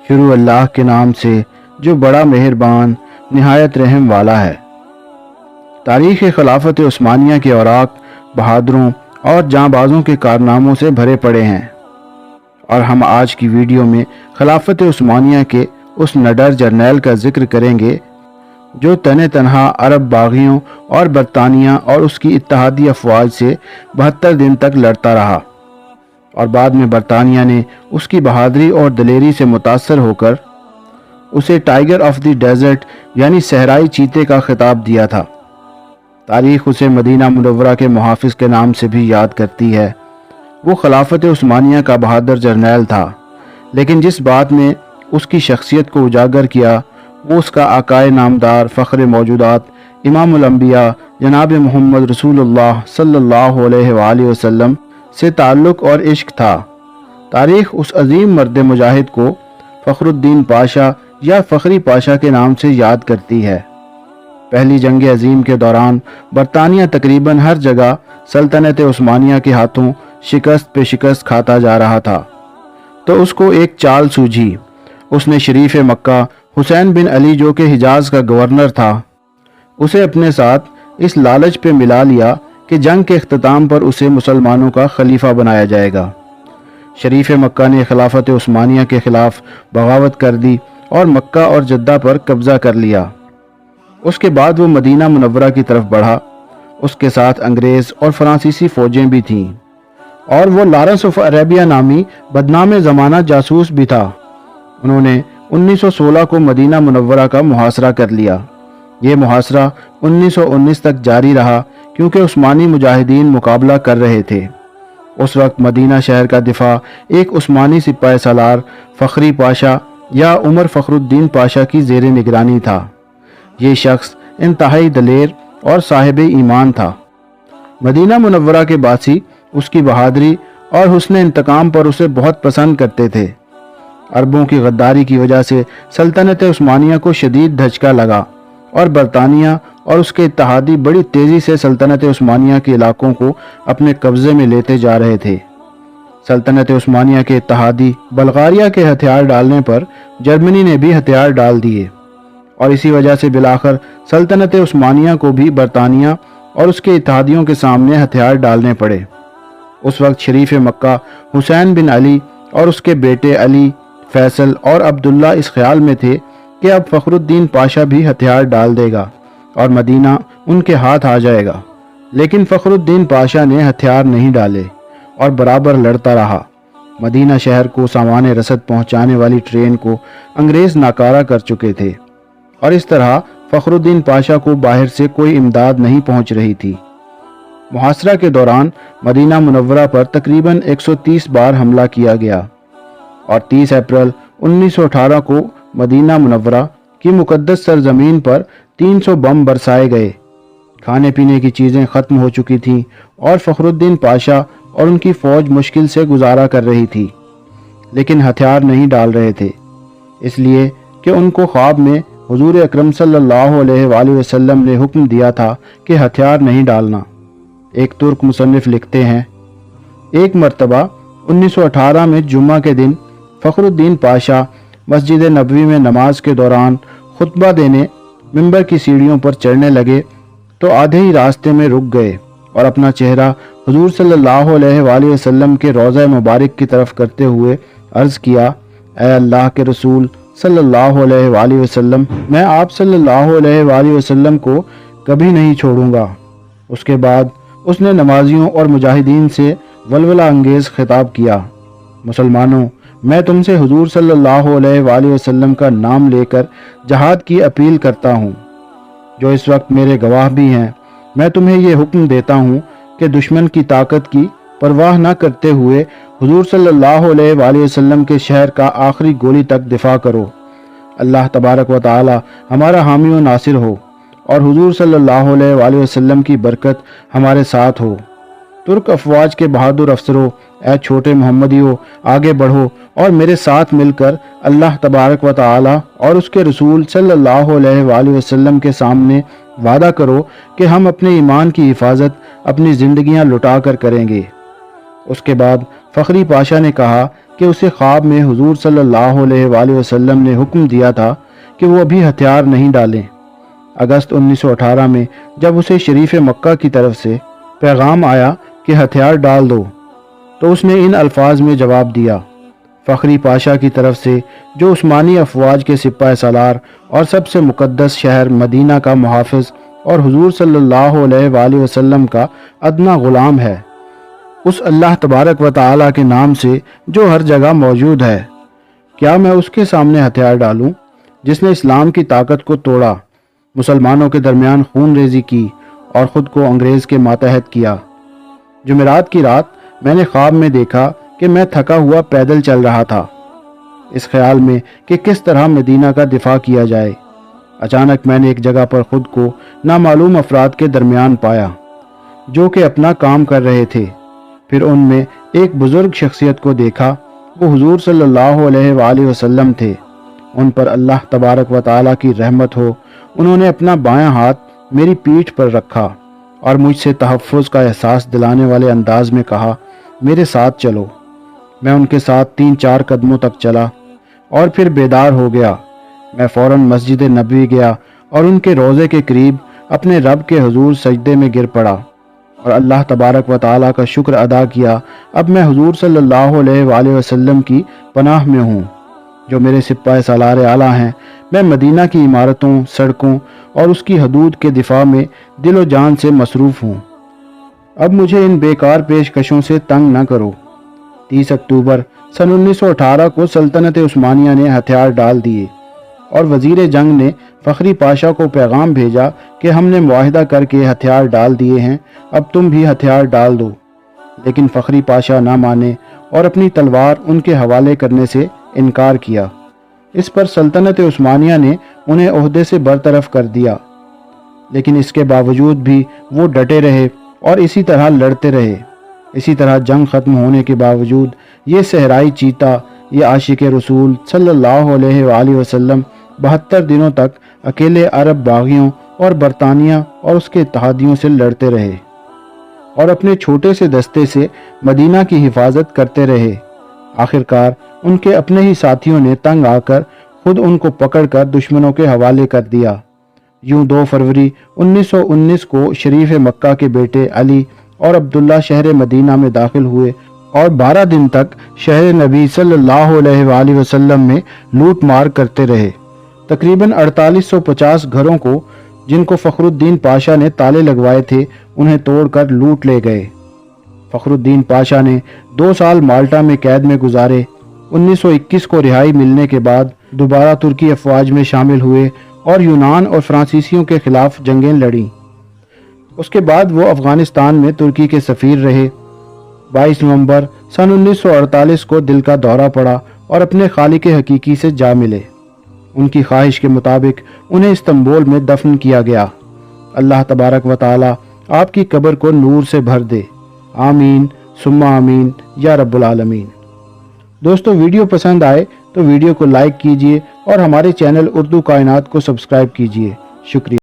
شروع اللہ کے نام سے جو بڑا مہربان نہایت رحم والا ہے۔ تاریخ خلافت عثمانیہ کے اوراق بہادروں اور جاں بازوں کے کارناموں سے بھرے پڑے ہیں، اور ہم آج کی ویڈیو میں خلافت عثمانیہ کے اس نڈر جرنیل کا ذکر کریں گے جو تنہا عرب باغیوں اور برطانیہ اور اس کی اتحادی افواج سے 72 دن تک لڑتا رہا، اور بعد میں برطانیہ نے اس کی بہادری اور دلیری سے متاثر ہو کر اسے ٹائیگر آف دی ڈیزرٹ یعنی صحرائی چیتے کا خطاب دیا تھا۔ تاریخ اسے مدینہ منورہ کے محافظ کے نام سے بھی یاد کرتی ہے۔ وہ خلافت عثمانیہ کا بہادر جرنیل تھا، لیکن جس بات نے اس کی شخصیت کو اجاگر کیا وہ اس کا آقائے نامدار فخر موجودات امام الانبیاء جناب محمد رسول اللہ صلی اللہ علیہ وآلہ وسلم سے تعلق اور عشق تھا۔ تاریخ اس عظیم مرد مجاہد کو فخر الدین پاشا یا فخری پاشا کے نام سے یاد کرتی ہے۔ پہلی جنگ عظیم کے دوران برطانیہ تقریباً ہر جگہ سلطنت عثمانیہ کے ہاتھوں شکست پہ شکست کھاتا جا رہا تھا، تو اس کو ایک چال سوجھی۔ اس نے شریف مکہ حسین بن علی جو کہ حجاز کا گورنر تھا اسے اپنے ساتھ اس لالچ پہ ملا لیا کہ جنگ کے اختتام پر اسے مسلمانوں کا خلیفہ بنایا جائے گا۔ شریف مکہ نے خلافت عثمانیہ کے خلاف بغاوت کر دی اور مکہ اور جدہ پر قبضہ کر لیا۔ اس کے بعد وہ مدینہ منورہ کی طرف بڑھا۔ اس کے ساتھ انگریز اور فرانسیسی فوجیں بھی تھیں، اور وہ لارنس آف عربیہ نامی بدنام زمانہ جاسوس بھی تھا۔ انہوں نے 1916 کو مدینہ منورہ کا محاصرہ کر لیا۔ یہ محاصرہ 1919 تک جاری رہا کیونکہ عثمانی مجاہدین مقابلہ کر رہے تھے۔ اس وقت مدینہ شہر کا دفاع ایک عثمانی سپاہ سالار فخری پاشا یا عمر فخر الدین پاشا کی زیر نگرانی تھا۔ یہ شخص انتہائی دلیر اور صاحب ایمان تھا۔ مدینہ منورہ کے باسی اس کی بہادری اور حسن انتقام پر اسے بہت پسند کرتے تھے۔ عربوں کی غداری کی وجہ سے سلطنت عثمانیہ کو شدید دھچکا لگا، اور برطانیہ اور اس کے اتحادی بڑی تیزی سے سلطنت عثمانیہ کے علاقوں کو اپنے قبضے میں لیتے جا رہے تھے۔ سلطنت عثمانیہ کے اتحادی بلغاریہ کے ہتھیار ڈالنے پر جرمنی نے بھی ہتھیار ڈال دیے، اور اسی وجہ سے بالآخر سلطنت عثمانیہ کو بھی برطانیہ اور اس کے اتحادیوں کے سامنے ہتھیار ڈالنے پڑے۔ اس وقت شریف مکہ حسین بن علی اور اس کے بیٹے علی، فیصل اور عبداللہ اس خیال میں تھے کہ اب فخر الدین پاشا بھی ہتھیار ڈال دے گا اور مدینہ ان کے ہاتھ آ جائے گا، لیکن فخر الدین پاشا نے ہتھیار نہیں ڈالے اور برابر لڑتا رہا۔ مدینہ شہر کو سامان رسد پہنچانے والی ٹرین کو انگریز ناکارہ کر چکے تھے، اور اس طرح فخر الدین پاشا کو باہر سے کوئی امداد نہیں پہنچ رہی تھی۔ محاصرہ کے دوران مدینہ منورہ پر تقریباً 130 بار حملہ کیا گیا، اور 30 اپریل 1918 کو مدینہ منورہ کی مقدس سرزمین پر 300 بم برسائے گئے۔ کھانے پینے کی چیزیں ختم ہو چکی تھیں، اور فخر الدین پاشا اور ان کی فوج مشکل سے گزارا کر رہی تھی، لیکن ہتھیار نہیں ڈال رہے تھے، اس لیے کہ ان کو خواب میں حضور اکرم صلی اللہ علیہ وآلہ وسلم نے حکم دیا تھا کہ ہتھیار نہیں ڈالنا۔ ایک ترک مصنف لکھتے ہیں، ایک مرتبہ 1918 میں جمعہ کے دن فخر الدین پاشا مسجد نبوی میں نماز کے دوران خطبہ دینے منبر کی سیڑھیوں پر چڑھنے لگے تو آدھے ہی راستے میں رک گئے، اور اپنا چہرہ حضور صلی اللہ علیہ وآلہ وسلم کے روضہ مبارک کی طرف کرتے ہوئے عرض کیا، اے اللہ کے رسول صلی اللہ علیہ وآلہ وسلم، میں آپ صلی اللہ علیہ وآلہ وسلم کو کبھی نہیں چھوڑوں گا۔ اس کے بعد اس نے نمازیوں اور مجاہدین سے ولولہ انگیز خطاب کیا، مسلمانوں، میں تم سے حضور صلی اللہ علیہ وآلہ وسلم کا نام لے کر جہاد کی اپیل کرتا ہوں، جو اس وقت میرے گواہ بھی ہیں۔ میں تمہیں یہ حکم دیتا ہوں کہ دشمن کی طاقت کی پرواہ نہ کرتے ہوئے حضور صلی اللہ علیہ وآلہ وسلم کے شہر کا آخری گولی تک دفاع کرو۔ اللہ تبارک و تعالی ہمارا حامی و ناصر ہو، اور حضور صلی اللہ علیہ وآلہ وسلم کی برکت ہمارے ساتھ ہو۔ ترک افواج کے بہادر افسروں، اے چھوٹے محمدیوں، آگے بڑھو اور میرے ساتھ مل کر اللہ تبارک و تعالی اور اس کے رسول صلی اللہ علیہ وآلہ وسلم کے سامنے وعدہ کرو کہ ہم اپنے ایمان کی حفاظت اپنی زندگیاں لٹا کر کریں گے۔ اس کے بعد فخری پاشا نے کہا کہ اسے خواب میں حضور صلی اللہ علیہ وآلہ وسلم نے حکم دیا تھا کہ وہ ابھی ہتھیار نہیں ڈالیں۔ اگست 1918 میں جب اسے شریف مکہ کی طرف سے پیغام آیا کہ ہتھیار ڈال دو تو اس نے ان الفاظ میں جواب دیا: فخری پاشا کی طرف سے، جو عثمانی افواج کے سپاہ سالار اور سب سے مقدس شہر مدینہ کا محافظ اور حضور صلی اللہ علیہ وآلہ وسلم کا ادنا غلام ہے، اس اللہ تبارک و تعالیٰ کے نام سے جو ہر جگہ موجود ہے، کیا میں اس کے سامنے ہتھیار ڈالوں جس نے اسلام کی طاقت کو توڑا، مسلمانوں کے درمیان خون ریزی کی اور خود کو انگریز کے ماتحت کیا؟ جمعرات کی رات میں نے خواب میں دیکھا کہ میں تھکا ہوا پیدل چل رہا تھا، اس خیال میں کہ کس طرح مدینہ کا دفاع کیا جائے۔ اچانک میں نے ایک جگہ پر خود کو نامعلوم افراد کے درمیان پایا جو کہ اپنا کام کر رہے تھے۔ پھر ان میں ایک بزرگ شخصیت کو دیکھا، وہ حضور صلی اللہ علیہ وآلہ وسلم تھے، ان پر اللہ تبارک و تعالیٰ کی رحمت ہو۔ انہوں نے اپنا بایاں ہاتھ میری پیٹھ پر رکھا اور مجھ سے تحفظ کا احساس دلانے والے انداز میں کہا: میرے ساتھ چلو۔ میں ان کے ساتھ 3-4 قدموں تک چلا اور پھر بیدار ہو گیا۔ میں فوراً مسجد نبوی گیا اور ان کے روضے کے قریب اپنے رب کے حضور سجدے میں گر پڑا اور اللہ تبارک و تعالیٰ کا شکر ادا کیا۔ اب میں حضور صلی اللہ علیہ وآلہ وسلم کی پناہ میں ہوں، جو میرے سپاہ سالار اعلیٰ ہیں۔ میں مدینہ کی عمارتوں، سڑکوں اور اس کی حدود کے دفاع میں دل و جان سے مصروف ہوں۔ اب مجھے ان بیکار پیشکشوں سے تنگ نہ کرو۔ 30 اکتوبر سن 1918 کو سلطنت عثمانیہ نے ہتھیار ڈال دیے اور وزیر جنگ نے فخری پاشا کو پیغام بھیجا کہ ہم نے معاہدہ کر کے ہتھیار ڈال دیے ہیں، اب تم بھی ہتھیار ڈال دو۔ لیکن فخری پاشا نہ مانے اور اپنی تلوار ان کے حوالے کرنے سے انکار کیا۔ اس پر سلطنت عثمانیہ نے انہیں عہدے سے برطرف کر دیا، لیکن اس کے باوجود بھی وہ ڈٹے رہے اور اسی طرح لڑتے رہے۔ اسی طرح جنگ ختم ہونے کے باوجود یہ صحرائی چیتا، یہ عاشق رسول صلی اللہ علیہ وآلہ وسلم 72 دنوں تک اکیلے عرب باغیوں اور برطانیہ اور اس کے اتحادیوں سے لڑتے رہے اور اپنے چھوٹے سے دستے سے مدینہ کی حفاظت کرتے رہے۔ آخرکار ان کے اپنے ہی ساتھیوں نے تنگ آ کر خود ان کو پکڑ کر دشمنوں کے حوالے کر دیا۔ یوں 2 فروری 1919 کو شریف مکہ کے بیٹے علی اور عبداللہ شہر مدینہ میں داخل ہوئے اور 12 دن تک شہر نبی صلی اللہ علیہ وآلہ وسلم میں لوٹ مار کرتے رہے۔ تقریباً 4850 گھروں کو، جن کو فخر الدین پاشا نے تالے لگوائے تھے، انہیں توڑ کر لوٹ لے گئے۔ فخر الدین پاشا نے 2 سال مالٹا میں قید میں گزارے۔ 1921 کو رہائی ملنے کے بعد دوبارہ ترکی افواج میں شامل ہوئے اور یونان اور فرانسیسیوں کے خلاف جنگیں لڑیں۔ اس کے بعد وہ افغانستان میں ترکی کے سفیر رہے۔ 22 نومبر سن 1948 کو دل کا دورہ پڑا اور اپنے خالق حقیقی سے جا ملے۔ ان کی خواہش کے مطابق انہیں استنبول میں دفن کیا گیا۔ اللہ تبارک و تعالی آپ کی قبر کو نور سے بھر دے، آمین ثم آمین یا رب العالمین۔ دوستو، ویڈیو پسند آئے تو ویڈیو کو لائک کیجئے اور ہمارے چینل اردو کائنات کو سبسکرائب کیجئے۔ شکریہ۔